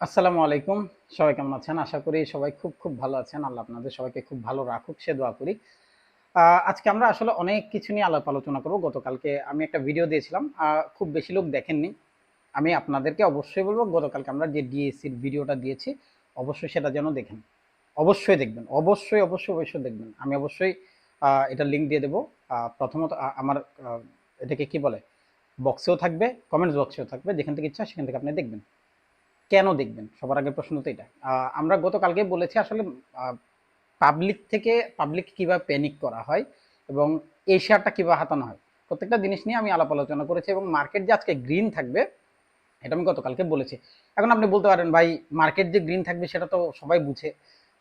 আসসালামু আলাইকুম। সবাই কেমন আছেন? আশা করি সবাই খুব, খুব ভালো আছেন। আল্লাহ আপনাদের সবাইকে খুব ভালো রাখুক সে দোয়া করি। আজকে আমরা আসলে অনেক কিছু নিয়ে আলাপ আলোচনা করব। গতকালকে আমি একটা ভিডিও দিয়েছিলাম। খুব বেশি লোক দেখেননি। আমি আপনাদেরকে অবশ্যই বলব গতকালকে আমরা যে ডিএসসির ভিডিওটা দিয়েছি, অবশ্যই সেটা যেন দেখেন। অবশ্যই দেখবেন। অবশ্যই, অবশ্যই, অবশ্যই দেখবেন। আমি অবশ্যই এটার লিঙ্ক দিয়ে দেব। প্রথমত আমার আ এটাকে কি বলে? বক্সেও থাকবে, কমেন্টস বক্সেও থাকবে। যেখান থেকে ইচ্ছা সেখান থেকে আপনি দেখবেন। কেন দেখবেন? সবার আগে প্রশ্ন তো এটা। আমরা গতকালকে বলেছি আসলে আ পাবলিক কিভাবে প্যানিক করা হয় এবং এই শেয়ারটা কিভাবে হাতানো হয়। প্রত্যেকটা জিনিস নিয়ে আমি আলাপ আলোচনা করেছি এবং মার্কেট যে আজকে গ্রিন থাকবে এটা আমি গতকালকে বলেছি। এখন আপনি বলতে পারেন ভাই মার্কেট যে গ্রিন থাকবে সেটা তো সবাই বুঝে।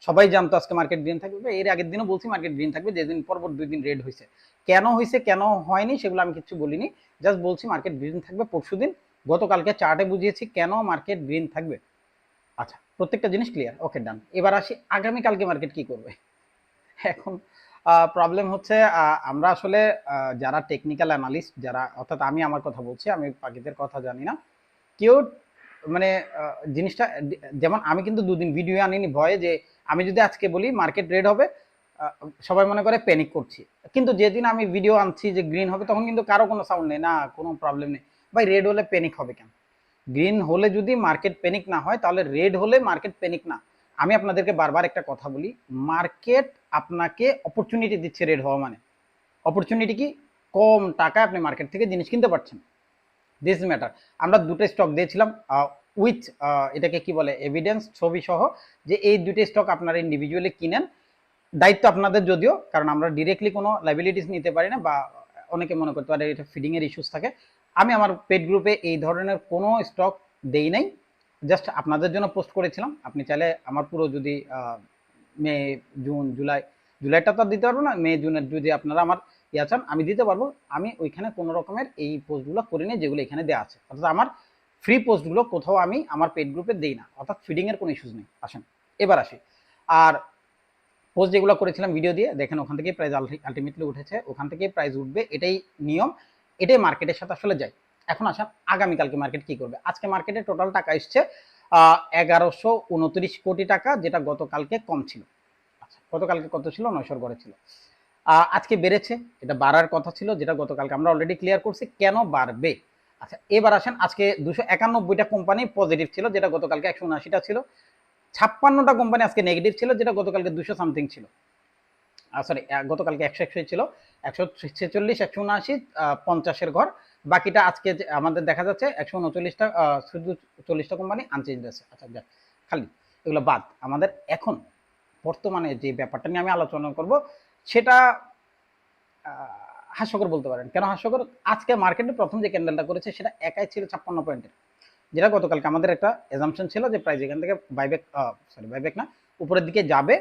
সবাই জানতো আজকে মার্কেট গ্রিন থাকবে। এর আগের দিনও বলছি মার্কেট গ্রিন থাকবে যেদিন পরপর ২ দিন রেড হইছে। কেন হইছে, কেন হয়নি সেগুলো আমি কিচ্ছু বলিনি। জাস্ট বলছি মার্কেট গ্রিন থাকবে পরশুদিন। গতকালকে চার্টে বুঝিয়েছি কেন মার্কেট গ্রিন থাকবে। আচ্ছা, প্রত্যেকটা জিনিস ক্লিয়ার। ওকে, ডান। এবার আসি আগামী কালকে মার্কেট কি করবে। এখন প্রবলেম হচ্ছে আমরা আসলে যারা টেকনিক্যাল অ্যানালিস্ট যারা অর্থাৎ আমি আমার কথা বলছি, আমি বাকিদের কথা জানি না। কেউ মানে জিনিসটা যেমন আমি কিন্তু দুদিন ভিডিও আনিনি ভয়ে যে আমি যদি আজকে বলি মার্কেট রেড হবে, সবাই মনে করে প্যানিক করছি। কিন্তু যেদিন আমি ভিডিও আনছি যে গ্রিন হবে তখন কিন্তু কারো কোনো সাউন্ড নেই, না কোনো প্রবলেম নেই। ভাই রেড হলে প্যানিক হবে কেন? গ্রিন হলে যদি মার্কেট প্যানিক না হয় তাহলে রেড হলে মার্কেট প্যানিক না। আমি আপনাদেরকে বারবার একটা কথা বলি, মার্কেট আপনাকে অপরচুনিটি দিচ্ছে রেড হওয়া মানে। অপরচুনিটি কি? কম টাকায় আপনি মার্কেট থেকে জিনিস কিনতে পারছেন। This matter. আমরা দুটো স্টক দিয়েছিলাম উইথ এটাকে কি বলে এভিডেন্স ছবি সহ, যে এই দুটো স্টক আপনারা ইন্ডিভিজুয়ালি কিনেন। দায়িত্ব আপনাদের যদিও, কারণ আমরা ডিরেক্টলি কোনো লাইবিলিটিস নিতে পারি না, বা অনেকে মনে করতে পারে এটা ফিডিং এর ইস্যুস থাকে। আমি আমার পেড গ্রুপে এই ধরনের কোনো স্টক দেই নাই, জাস্ট আপনাদের জন্য পোস্ট করেছিলাম। আপনি চাইলে আমার পুরো যদি মে জুন জুলাই, জুলাইটা তো আর দিতে পারবো না, মে জুনের যদি আপনারা আমার ইয়া চান আমি দিতে পারবো। আমি ওইখানে কোনো রকমের এই পোস্টগুলো করিনি যেগুলো এখানে দেওয়া আছে, অর্থাৎ আমার ফ্রি পোস্টগুলো কোথাও আমি আমার পেড গ্রুপে দেই না, অর্থাৎ ফিডিং এর কোনো ইস্যুস নেই। আসেন এবার আসি। আর পোস্ট যেগুলো করেছিলাম ভিডিও দিয়ে দেখেন, ওখান থেকে প্রাইস আলটিমেটলি উঠেছে, ওখান থেকে প্রাইস উঠবে, এটাই নিয়ম, এটাই মার্কেটের সাথে আসলে যায়। এখন আসেন আগামীকালকে মার্কেট কি করবে। আজকে মার্কেটে টোটাল টাকা এসছে 1129 কোটি টাকা, যেটা গতকালকে কম ছিল। আচ্ছা, গতকালকে কত ছিল? 900 ঘরে ছিল। আজকে বেড়েছে, এটা বাড়ার কথা ছিল, যেটা গতকালকে আমরা অলরেডি ক্লিয়ার করছি কেন বাড়বে। আচ্ছা, এবার আসেন আজকে 291টা কোম্পানি পজিটিভ ছিল, যেটা গতকালকে 179টা ছিল। 56টা কোম্পানি আজকে নেগেটিভ ছিল, যেটা গতকালকে 200 সামথিং ছিল। সরি, গতকালকে 100 ছিল, 146, 179, 50-এর ঘর। বাকিটা আজকে আমাদের দেখা যাচ্ছে 139টা, শুধু 40টা কোম্পানি আনচেঞ্জ আছে। আচ্ছা যাক, খালি এগুলো বাদ। আমাদের এখন বর্তমানে যে ব্যাপারটা নিয়ে আমি আলোচনা করব সেটা হাস্যকর বলতে পারেন। কেন হাস্যকর? আজকে মার্কেটে প্রথম যে ক্যান্ডেলটা করেছে সেটা একাই ছিল 56 পয়েন্টের, যেটা গতকালকে আমাদের একটা এজাম্পশন ছিল যে প্রাইস এখান থেকে বাইব্যাক, বাইব্যাক না, উপরের দিকে যাবে।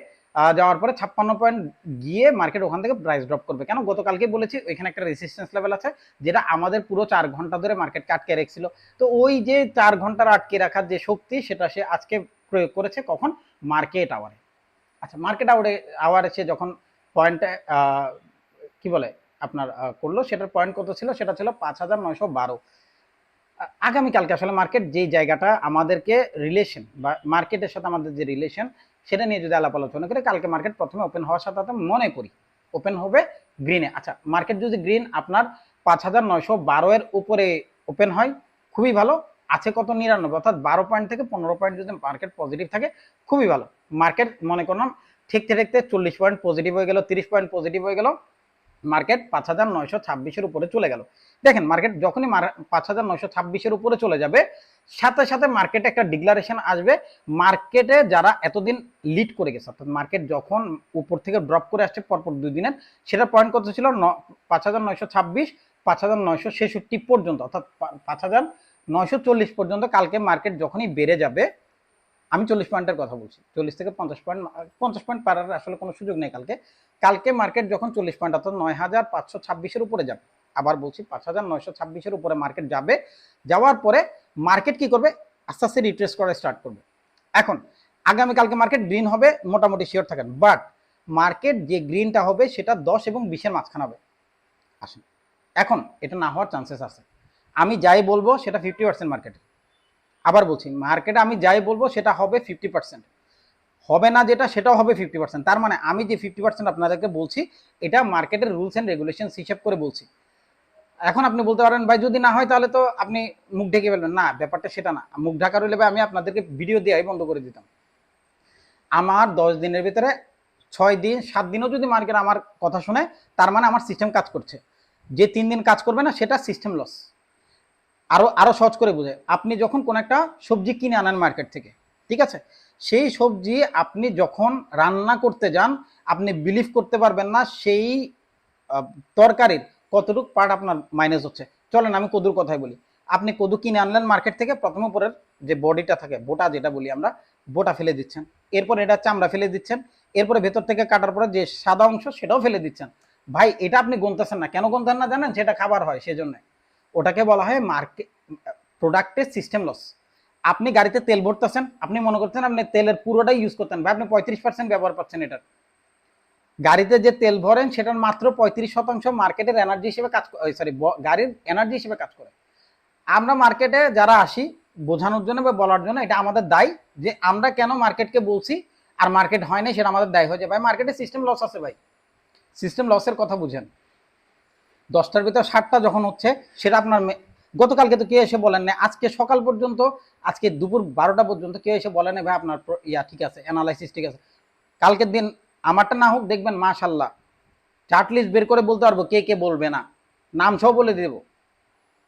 যাওয়ার পরে 56 পয়েন্ট গিয়ে মার্কেট ওখান থেকে প্রাইস ড্রপ করবে। কেন? গতকালকে বলেছি ওইখানে একটা রেসিস্টেন্স লেভেল আছে, যেটা আমাদের পুরো 4 ঘন্টা ধরে মার্কেটকে আটকে রেখেছিল। তো ওই যে 4 ঘন্টার আটকে রাখার যে শক্তি সেটা সে আজকে প্রয়োগ করেছে। কখন? মার্কেট আওয়ারে। আচ্ছা, মার্কেট আওয়ারে সে যখন পয়েন্টে কি বলে আপনার করলো, সেটার পয়েন্ট কত ছিল? সেটা ছিল 5,912। আগামীকালকে আসলে মার্কেট যেই জায়গাটা আমাদেরকে রিলেশন বা মার্কেটের সাথে আমাদের যে রিলেশন সেটা নিয়ে যদি আলাপ আলোচনা করি, কালকে মার্কেট প্রথমে ওপেন হওয়ার সাথে সাথে মনে করি ওপেন হবে গ্রিনে। আচ্ছা, মার্কেট যদি গ্রিন আপনার 5,912 এর উপরে ওপেন হয় খুবই ভালো। আছে কত? 99, অর্থাৎ 12 পয়েন্ট থেকে 15 পয়েন্ট যদি মার্কেট পজিটিভ থাকে খুবই ভালো। মার্কেট মনে করলাম ঠিকতে ঠিকতে 40 পয়েন্ট পজিটিভ হয়ে গেল, 30 পয়েন্ট পজিটিভ হয়ে গেল, মার্কেট 5,926-এর উপরে চলে গেল। দেখেন মার্কেট যখনই 5,926-এর উপরে চলে যাবে সাথে সাথে মার্কেটে একটা ডিক্লারেশন আসবে। মার্কেটে যারা এতদিন লিড করে গেছে, অর্থাৎ মার্কেট যখন উপর থেকে ড্রপ করে আসছে পরপর 2 দিনের, সেটা পয়েন্ট কত ছিল? 5,926, 5,966 পর্যন্ত, অর্থাৎ 5,940 পর্যন্ত। কালকে মার্কেট যখনই বেড়ে যাবে, আমি 40 পয়েন্টের কথা বলছি, 40 থেকে 50 পয়েন্ট, 50 পয়েন্ট পারার আসলে কোনো সুযোগ নেই কালকে। কালকে মার্কেট যখন 40 পয়েন্ট অর্থাৎ 9,526-এর উপরে যাবে, আবার বলছি 5,926-এর উপরে মার্কেট যাবে, যাওয়ার পরে মার্কেট কি করবে? আস্তে আস্তে রিট্রেস করা স্টার্ট করবে। এখন আগামীকালকে মার্কেট গ্রিন হবে মোটামুটি শিওর থাকেন, বাট মার্কেট যে গ্রিনটা হবে সেটা 10 এবং 20-এর মাঝখানে হবে। আসেন, এখন এটা না হওয়ার চান্সেস আছে। আমি যাই বলবো সেটা 50% মার্কেটে। আবার বলছি, মার্কেটে আমি যাই বলবো সেটা হবে 50%, হবে না যেটা সেটাও হবে 50%। তার মানে আমি যে 50% আপনাদেরকে বলছি এটা মার্কেটের রুলস অ্যান্ড রেগুলেশন হিসাব করে বলছি। এখন আপনি বলতে পারেন ভাই যদি না হয় তাহলে তো আপনি মুখ ঢেকে ফেলবেন, না ব্যাপারটা সেটা না। মুখ ঢাকার হলে ভাই আমি আপনাদেরকে ভিডিও দেওয়াই বন্ধ করে দিতাম। আমার 10 দিনের ভিতরে 6 দিন 7 দিনও যদি মার্কেট আমার কথা শুনে, তার মানে আমার সিস্টেম কাজ করছে। যে 3 দিন কাজ করবে না সেটা সিস্টেম লস। আরো আরো সহজ করে বুঝে, আপনি যখন কোন একটা সবজি কিনে আনেন মার্কেট থেকে, ঠিক আছে, সেই সবজি আপনি যখন রান্না করতে যান আপনি বিলিভ করতে পারবেন না সেই তরকারির কতটুকু পার্ট আপনার মাইনাস হচ্ছে। চলেন আমি কদুর কথাই বলি। আপনি কদু কিনে আনলেন মার্কেট থেকে, প্রথম উপরের যে বডিটা থাকে, বোটা যেটা বলি আমরা, বোটা ফেলে দিচ্ছেন, এরপর এটা চামড়া ফেলে দিচ্ছেন, এরপরে ভেতর থেকে কাটার পরে যে সাদা অংশ সেটাও ফেলে দিচ্ছেন। ভাই এটা আপনি গুনতেছেন না, কেন গুনতেন না জানেন? সেটা খাবার হয় সেজন্য। ওটাকে বলা হয় মার্কেট প্রোডাক্টের সিস্টেম লস। আপনি গাড়িতে তেল ভরতেছেন, আপনি মনে করছেন আপনি তেলের পুরোটাই ইউজ করতেন, ভাই আপনি 35% ব্যবহার করছেন। এটার গাড়িতে যে তেল ভরেন সেটার মাত্র 35% মার্কেটের এনার্জি হিসেবে কাজ করে, সরি গাড়ির এনার্জি হিসেবে কাজ করে। আমরা মার্কেটে যারা আসি বোঝানোর জন্য বা বলার জন্য, এটা আমাদের দায় যে আমরা কেন মার্কেটকে বলছি আর মার্কেট হয় না, সেটা আমাদের দায় হয়ে যায়। ভাই মার্কেটে সিস্টেম লস আছে, ভাই সিস্টেম লসের কথা বুঝেন। 10টার ভিতর 7টা যখন হচ্ছে সেটা আপনার গতকালকে তো কেউ এসে বলেন না, আজকে সকাল পর্যন্ত, আজকে দুপুর 12টা পর্যন্ত কেউ এসে বলেন না ভাই আপনার ইয়া ঠিক আছে, অ্যানালাইসিস ঠিক আছে। কালকের দিন আমারটা না হোক, দেখবেন মাশাল্লাহ চার্ট লিস্ট বের করে বলতে পারবো কে কে বলবে না, নাম সহ বলে দেবো।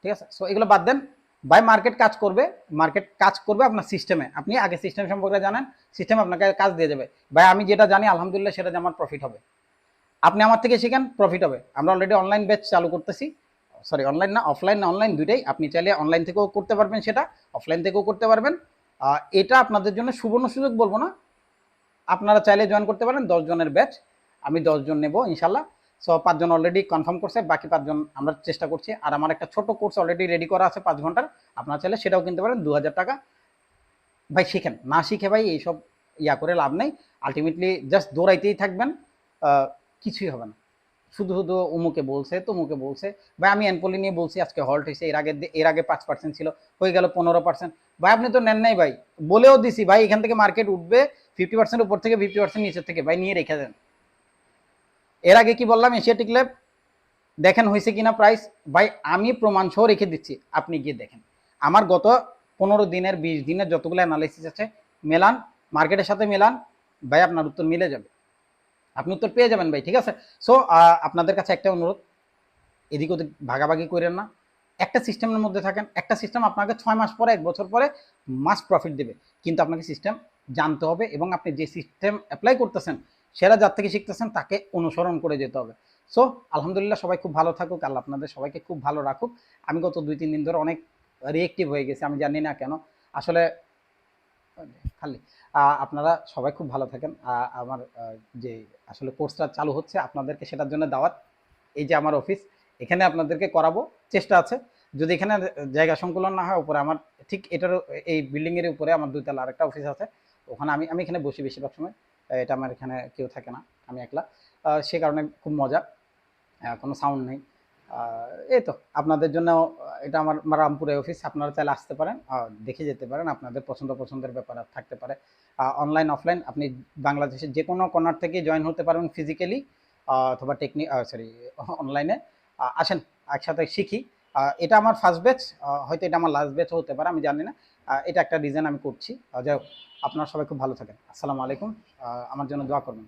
ঠিক আছে, সো এগুলো বাদ দেন ভাই। মার্কেট কাজ করবে, মার্কেট কাজ করবে আপনার সিস্টেমে। আপনি আগে সিস্টেম সম্পর্কে জানেন, সিস্টেম আপনাকে কাজ দিয়ে যাবে। ভাই আমি যেটা জানি আলহামদুলিল্লাহ সেটা আমার প্রফিট হবে, আপনি আমার থেকে শিখেন, প্রফিট হবে। আমরা অলরেডি অনলাইন ব্যাচ চালু করতেছি, সরি অনলাইন না, অফলাইন না অনলাইন দুইটাই। আপনি চাইলে অনলাইন থেকেও করতে পারবেন, সেটা অফলাইন থেকেও করতে পারবেন। এটা আপনাদের জন্য সুবর্ণ সুযোগ বলবো না, আপনারা চাইলে জয়েন করতে পারেন। 10 জনের ব্যাচ, আমি 10 জন নেব ইনশাল্লাহ। সো 5 জন অলরেডি কনফার্ম করছে, বাকি 5 জন আমরা চেষ্টা করছি। আর আমার একটা ছোট কোর্স অলরেডি রেডি করা আছে 5 ঘন্টার, আপনারা চাইলে সেটাও কিনতে পারেন 2000 টাকা। ভাই শিখেন, না শিখে ভাই এইসব ইয়া করে লাভ নেই। আলটিমেটলি জাস্ট দৌড়াইতেই থাকবেন, কিছুই হবে না। শুধু শুধু অমুকে বলছে তমুকে বলছে। ভাই আমি এনপলি নিয়ে বলছি আজকে হল্ট হয়েছে, এর আগে 5% ছিল, হয়ে গেল 15%। ভাই আপনি তো নেন নাই ভাই, বলেও দিছি ভাই এখান থেকে মার্কেট উঠবে 50% উপর থেকে 50% নিচের থেকে, ভাই নিয়ে রেখে দেন। এর আগে কি বললাম, এশিয়াটিক ল্যাব দেখেন হয়েছে কিনা প্রাইস, ভাই আমি প্রমাণ সহ রেখে দিচ্ছি, আপনি গিয়ে দেখেন। আমার গত 15 দিনের 20 দিনের যতগুলো অ্যানালাইসিস আছে মেলান, মার্কেটের সাথে মেলান, ভাই আপনার উত্তর মিলে যাবে, আপনি উত্তর পেয়ে যাবেন ভাই। ঠিক আছে, সো আপনাদের কাছে একটা অনুরোধ, এদিক ওদিক ভাগাভাগি করেন না, একটা সিস্টেমের মধ্যে থাকেন। একটা সিস্টেম আপনাকে 6 মাস পরে 1 বছর পরে মাস প্রফিট দেবে, কিন্তু আপনাকে সিস্টেম জানতে হবে এবং আপনি যে সিস্টেম অ্যাপ্লাই করতেছেন সেটা যার থেকে শিখতেছেন তাকে অনুসরণ করে যেতে হবে। সো আলহামদুলিল্লাহ সবাই খুব ভালো থাকুক, আল্লাহ আপনাদের সবাইকে খুব ভালো রাখুক। আমি গত 2-3 দিন ধরে অনেক রিয়েক্টিভ হয়ে গেছি, আমি জানি না কেন আসলে, খালি আপনারা সবাই খুব ভালো থাকেন। আমার যে আসলে কোর্সটা চালু হচ্ছে আপনাদেরকে সেটার জন্য দাওয়াত। এই যে আমার অফিস, এখানে আপনাদেরকে করাবো, চেষ্টা আছে। যদি এখানে জায়গা সংকুলন না হয়, উপরে আমার ঠিক এটার এই বিল্ডিং এর উপরে আমার 2 তলা আরেকটা অফিস আছে, ওখানে আমি এখানে বসি বেশিরভাগ সময়। এটা আমার এখানে কেউ থাকে না, আমি একলা, সে কারণে খুব মজা। কোনো সাউন্ড নেই। এই তো আপনাদের জন্য, এটা আমার রামপুরে অফিস, আপনারা চাইলে আসতে পারেন, দেখে যেতে পারেন, আপনাদের পছন্দের ব্যাপার থাকতে পারে। অনলাইন অফলাইন আপনি বাংলাদেশের যে কোনো কর্নার থেকে জয়েন হতে পারবেন ফিজিক্যালি, অথবা সরি অনলাইনে। আসেন একসাথে শিখি। এটা আমার ফার্স্ট ব্যাচ, হয়তো এটা আমার লাস্ট ব্যাচ হতে পারে, আমি জানি না। এটা একটা রিজন আমি করছি। যাই হোক, আপনারা সবাই খুব ভালো থাকেন। আসসালামু আলাইকুম, আমার জন্য দোয়া করবেন।